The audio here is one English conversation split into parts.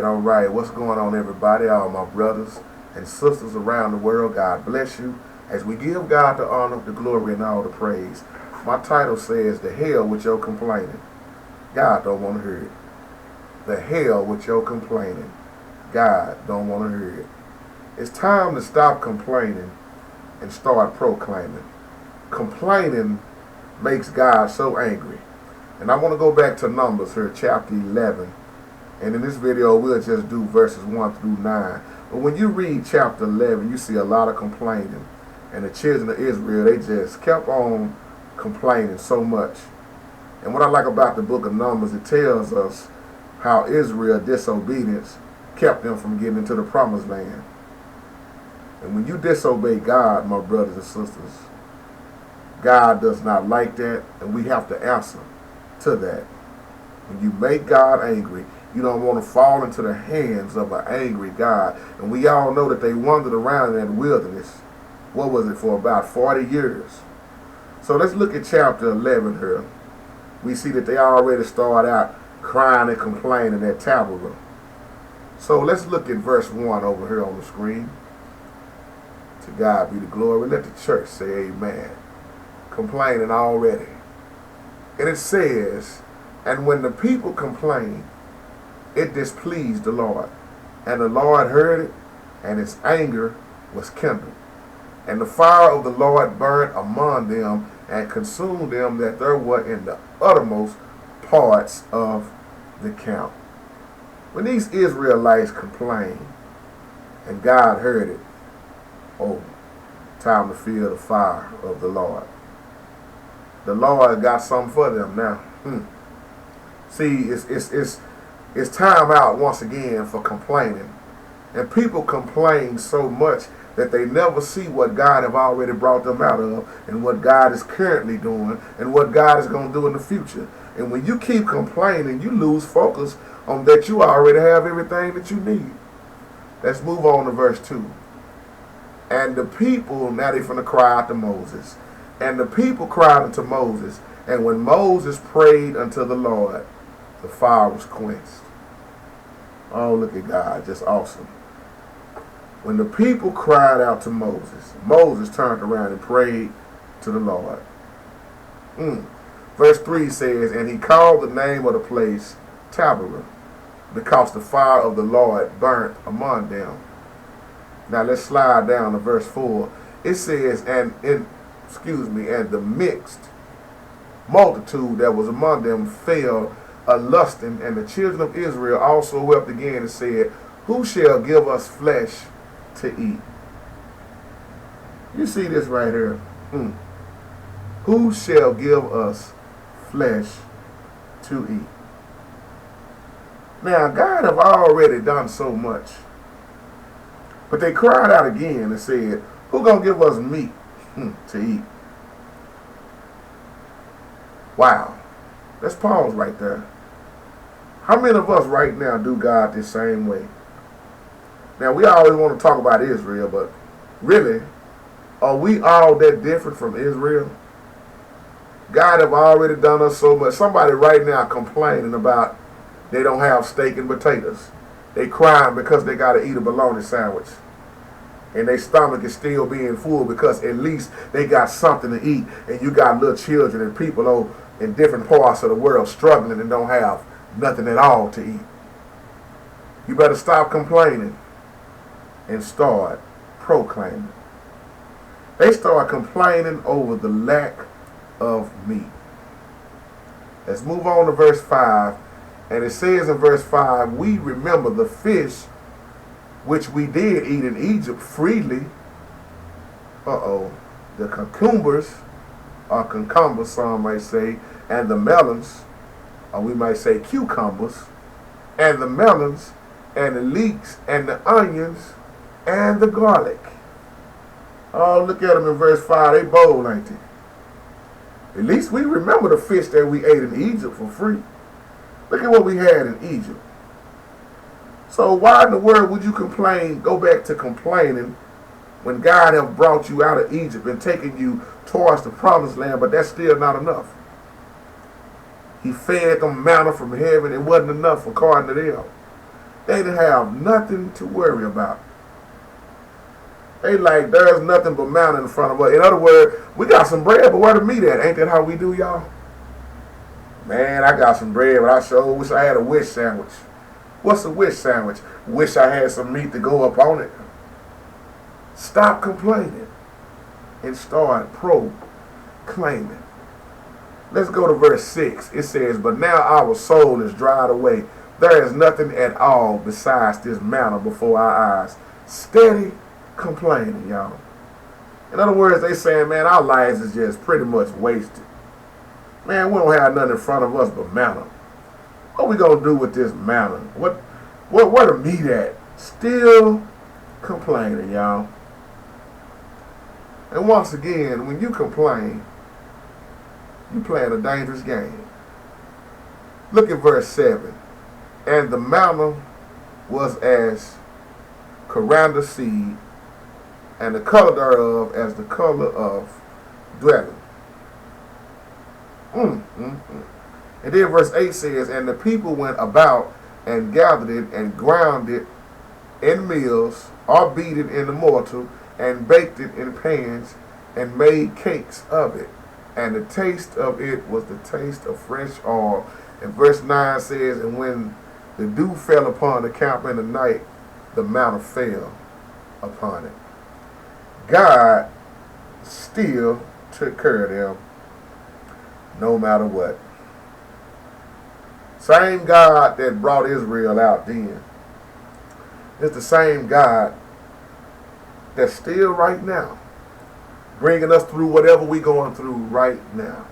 all right. What's going on, everybody? All my brothers and sisters around the world, God bless you. As we give God the honor, the glory, and all the praise. My title says, "The hell with your complaining." God don't want to hear it. The hell with your complaining. God don't want to hear it. It's time to stop complaining and start proclaiming. Complaining makes God so angry. And I want to go back to Numbers here, chapter 11. And in this video, we'll just do verses 1 through 9. But when you read chapter 11, you see a lot of complaining. And the children of Israel, they just kept on complaining so much. And what I like about the book of Numbers, it tells us how Israel's disobedience kept them from getting into the promised land. And when you disobey God, my brothers and sisters, God does not like that, and we have to answer to that. When you make God angry, you don't want to fall into the hands of an angry God. And we all know that they wandered around in that wilderness. What was it, for about 40 years? So let's look at chapter 11 here. We see that they already start out crying and complaining at Taberah. So let's look at verse 1 over here on the screen. To God be the glory. Let the church say amen. Complaining already. And it says, "And when the people complained, it displeased the Lord. And the Lord heard it, and his anger was kindled. And the fire of the Lord burnt among them, and consumed them that there were in the uttermost parts of the camp." When these Israelites complained, and God heard it, oh, time to feel the fire of the Lord. The Lord got something for them now. See, it's time out once again for complaining. And people complain so much that they never see what God have already brought them out of, and what God is currently doing, and what God is going to do in the future. And when you keep complaining, you lose focus on that you already have everything that you need. Let's move on to verse 2. And the people, now they're going to cry out to Moses. And the people cried unto Moses, and when Moses prayed unto the Lord, the fire was quenched. Oh, look at God, just awesome. When the people cried out to Moses, Moses turned around and prayed to the Lord. Verse 3 says, "And he called the name of the place Taberah, because the fire of the Lord burnt among them." Now let's slide down to verse 4. It says, and the mixed multitude that was among them fell a lusting, and the children of Israel also wept again and said, "Who shall give us flesh to eat?" You see this right here. Who shall give us flesh to eat? Now, God have already done so much. But they cried out again and said, "Who gonna give us meat to eat?" Wow. Let's pause right there. How many of us right now do God the same way? Now, we always want to talk about Israel, but really, are we all that different from Israel? God have already done us so much. Somebody right now complaining about they don't have steak and potatoes. They crying because they got to eat a bologna sandwich. And their stomach is still being full because at least they got something to eat. And you got little children and people in different parts of the world struggling and don't have nothing at all to eat. You better stop complaining and start proclaiming. They start complaining over the lack of meat. Let's move on to verse 5. And it says in verse 5, "We remember the fish which we did eat in Egypt freely." The cucumbers, or cucumbers, some might say, and the melons, or we might say cucumbers, and the melons, and the leeks, and the onions, and the garlic. Oh, look at them in verse 5. They bold, ain't they? At least we remember the fish that we ate in Egypt for free. Look at what we had in Egypt. So why in the world would you go back to complaining when God have brought you out of Egypt and taken you towards the promised land, but that's still not enough? He fed them manna from heaven. It wasn't enough according to them. They didn't have nothing to worry about. They like, there's nothing but mountain in front of us. In other words, we got some bread, but where the meat at? Ain't that how we do, y'all? Man, I got some bread, but I sure wish I had a wish sandwich. What's a wish sandwich? Wish I had some meat to go up on it. Stop complaining and start proclaiming. Let's go to verse 6. It says, but now our soul is dried away. There is nothing at all besides this manna before our eyes. Steady complaining, y'all. In other words, they saying, man, our lives is just pretty much wasted. Man, we don't have nothing in front of us but manna. What we gonna do with this manna? Where the meat at? Still complaining, y'all. And once again, when you complain, you playing a dangerous game. Look at verse 7. And the manna was as coriander seed, and the color thereof as the color of dwelling. And then verse 8 says, and the people went about and gathered it and ground it in mills, or beat it in the mortar, and baked it in pans, and made cakes of it. And the taste of it was the taste of fresh oil. And verse 9 says, and when the dew fell upon the camp in the night, the manna fell upon it. God still took care of them no matter what. Same God that brought Israel out then. It's the same God that's still right now bringing us through whatever we're going through right now.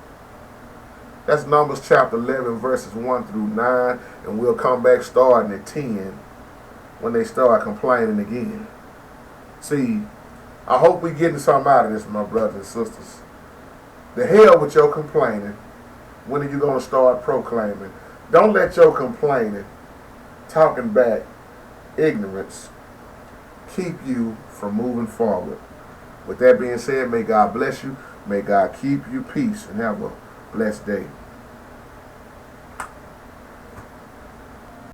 That's Numbers chapter 11, verses 1 through 9, and we'll come back starting at 10 when they start complaining again. See, I hope we're getting something out of this, my brothers and sisters. The hell with your complaining. When are you going to start proclaiming? Don't let your complaining, talking back, ignorance, keep you from moving forward. With that being said, may God bless you. May God keep you peace and have a blessed day.